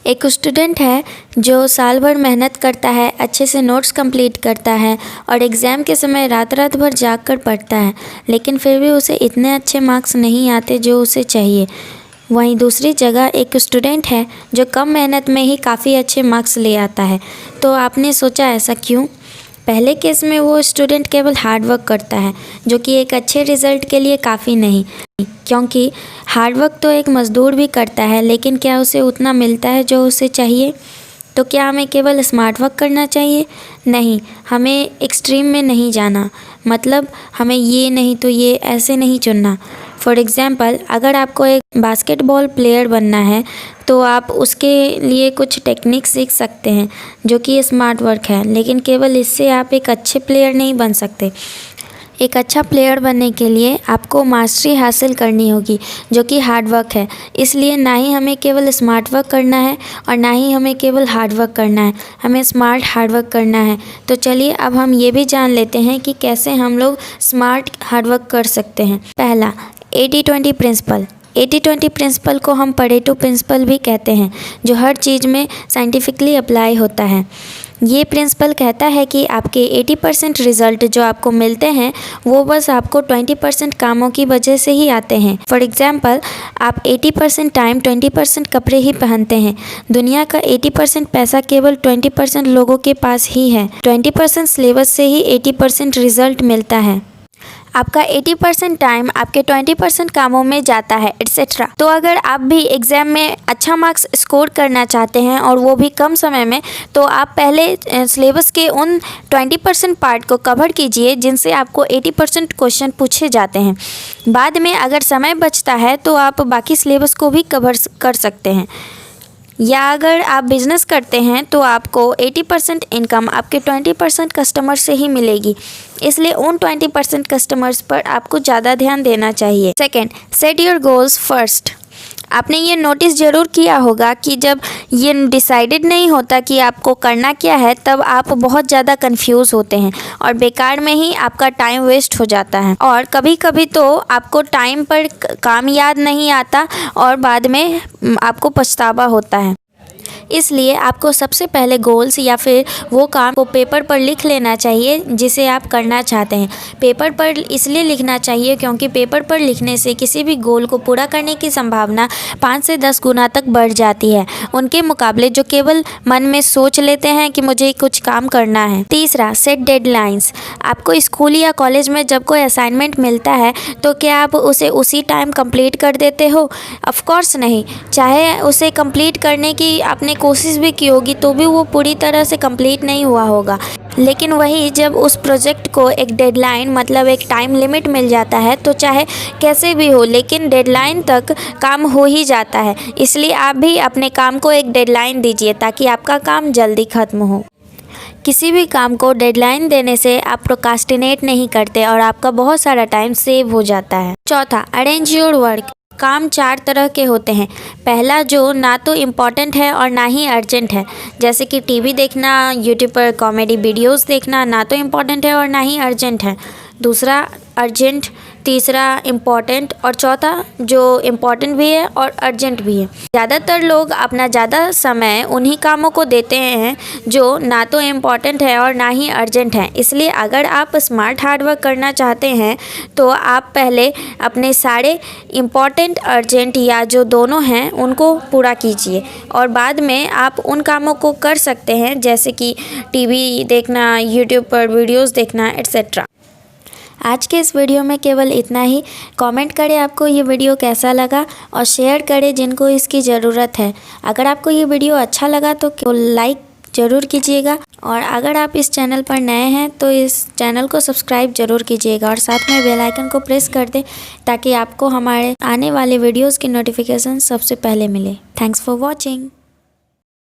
एक स्टूडेंट है जो साल भर मेहनत करता है, अच्छे से नोट्स कंप्लीट करता है और एग्ज़ाम के समय रात रात भर जाग कर पढ़ता है, लेकिन फिर भी उसे इतने अच्छे मार्क्स नहीं आते जो उसे चाहिए। वहीं दूसरी जगह एक स्टूडेंट है जो कम मेहनत में ही काफ़ी अच्छे मार्क्स ले आता है। तो आपने सोचा ऐसा क्यों? पहले केस में वो स्टूडेंट केवल हार्ड वर्क करता है, जो कि एक अच्छे रिज़ल्ट के लिए काफ़ी नहीं, क्योंकि हार्ड वर्क तो एक मज़दूर भी करता है, लेकिन क्या उसे उतना मिलता है जो उसे चाहिए? तो क्या हमें केवल स्मार्ट वर्क करना चाहिए? नहीं, हमें एक्सट्रीम में नहीं जाना, मतलब हमें ये नहीं तो ये ऐसे नहीं चुनना। फॉर एग्ज़ाम्पल, अगर आपको एक बास्केटबॉल प्लेयर बनना है तो आप उसके लिए कुछ टेक्निक सीख सकते हैं जो कि स्मार्ट वर्क है, लेकिन केवल इससे आप एक अच्छे प्लेयर नहीं बन सकते। एक अच्छा प्लेयर बनने के लिए आपको मास्टरी हासिल करनी होगी, जो कि हार्ड वर्क है। इसलिए ना ही हमें केवल स्मार्ट वर्क करना है और ना ही हमें केवल हार्ड वर्क करना है, हमें स्मार्ट हार्ड वर्क करना है। तो चलिए अब हम ये भी जान लेते हैं कि कैसे हम लोग स्मार्ट हार्ड वर्क कर सकते हैं। पहला, 80-20 प्रिंसिपल। 80-20 प्रिंसिपल को हम परेटो प्रिंसिपल भी कहते हैं, जो हर चीज़ में साइंटिफिकली अप्लाई होता है। ये प्रिंसिपल कहता है कि आपके 80% रिज़ल्ट जो आपको मिलते हैं वो बस आपको 20% कामों की वजह से ही आते हैं। फॉर एग्ज़ाम्पल, आप 80% टाइम 20% कपड़े ही पहनते हैं। दुनिया का 80% पैसा केवल 20% लोगों के पास ही है। 20% सिलेबस से ही 80% रिज़ल्ट मिलता है। आपका 80% टाइम आपके 20% कामों में जाता है, एट्सेट्रा। तो अगर आप भी एग्ज़ाम में अच्छा मार्क्स स्कोर करना चाहते हैं और वो भी कम समय में, तो आप पहले सिलेबस के उन 20% पार्ट को कवर कीजिए जिनसे आपको 80% क्वेश्चन पूछे जाते हैं। बाद में अगर समय बचता है तो आप बाकी सिलेबस को भी कवर कर सकते हैं। या अगर आप बिज़नेस करते हैं तो आपको 80% इनकम आपके 20% कस्टमर से ही मिलेगी, इसलिए उन 20% कस्टमर्स पर आपको ज़्यादा ध्यान देना चाहिए। Second, set your goals first. आपने ये नोटिस ज़रूर किया होगा कि जब ये डिसाइडेड नहीं होता कि आपको करना क्या है, तब आप बहुत ज़्यादा कंफ्यूज होते हैं और बेकार में ही आपका टाइम वेस्ट हो जाता है। और कभी कभी तो आपको टाइम पर काम याद नहीं आता और बाद में आपको पछतावा होता है। इसलिए आपको सबसे पहले गोल्स या फिर वो काम को पेपर पर लिख लेना चाहिए जिसे आप करना चाहते हैं। पेपर पर इसलिए लिखना चाहिए क्योंकि पेपर पर लिखने से किसी भी गोल को पूरा करने की संभावना 5 से 10 गुना तक बढ़ जाती है, उनके मुकाबले जो केवल मन में सोच लेते हैं कि मुझे कुछ काम करना है। तीसरा, सेट डेडलाइंस। आपको स्कूल या कॉलेज में जब कोई असाइनमेंट मिलता है तो क्या आप उसे उसी टाइम कंप्लीट कर देते हो? ऑफ कोर्स नहीं। चाहे उसे कंप्लीट करने की आपने कोशिश भी की होगी तो भी वो पूरी तरह से कंप्लीट नहीं हुआ होगा। लेकिन वही जब उस प्रोजेक्ट को एक डेडलाइन, मतलब एक टाइम लिमिट मिल जाता है, तो चाहे कैसे भी हो लेकिन डेडलाइन तक काम हो ही जाता है। इसलिए आप भी अपने काम को एक डेडलाइन दीजिए ताकि आपका काम जल्दी ख़त्म हो। किसी भी काम को डेडलाइन देने से आप प्रोक्रास्टिनेट नहीं करते और आपका बहुत सारा टाइम सेव हो जाता है। चौथा, अरेंज योर वर्क। काम 4 तरह के होते हैं। पहला, जो ना तो इम्पॉर्टेंट है और ना ही अर्जेंट है, जैसे कि टीवी देखना, यूट्यूब पर कॉमेडी वीडियोस देखना ना तो इम्पॉर्टेंट है और ना ही अर्जेंट है। दूसरा, अर्जेंट। तीसरा, इम्पॉर्टेंट। और चौथा, जो इम्पॉर्टेंट भी है और अर्जेंट भी है। ज़्यादातर लोग अपना ज़्यादा समय उन्हीं कामों को देते हैं जो ना तो इम्पॉर्टेंट है और ना ही अर्जेंट है। इसलिए अगर आप स्मार्ट हार्ड वर्क करना चाहते हैं तो आप पहले अपने सारे इम्पॉर्टेंट, अर्जेंट या जो दोनों हैं उनको पूरा कीजिए और बाद में आप उन कामों को कर सकते हैं जैसे कि टीवी देखना, यूट्यूब पर वीडियोज़ देखना, एट्सेट्रा। आज के इस वीडियो में केवल इतना ही। कमेंट करें आपको ये वीडियो कैसा लगा और शेयर करें जिनको इसकी ज़रूरत है। अगर आपको ये वीडियो अच्छा लगा तो लाइक ज़रूर कीजिएगा और अगर आप इस चैनल पर नए हैं तो इस चैनल को सब्सक्राइब ज़रूर कीजिएगा और साथ में बेल आइकन को प्रेस कर दें ताकि आपको हमारे आने वाले वीडियोज़ की नोटिफिकेशन सबसे पहले मिले। Thanks for watching.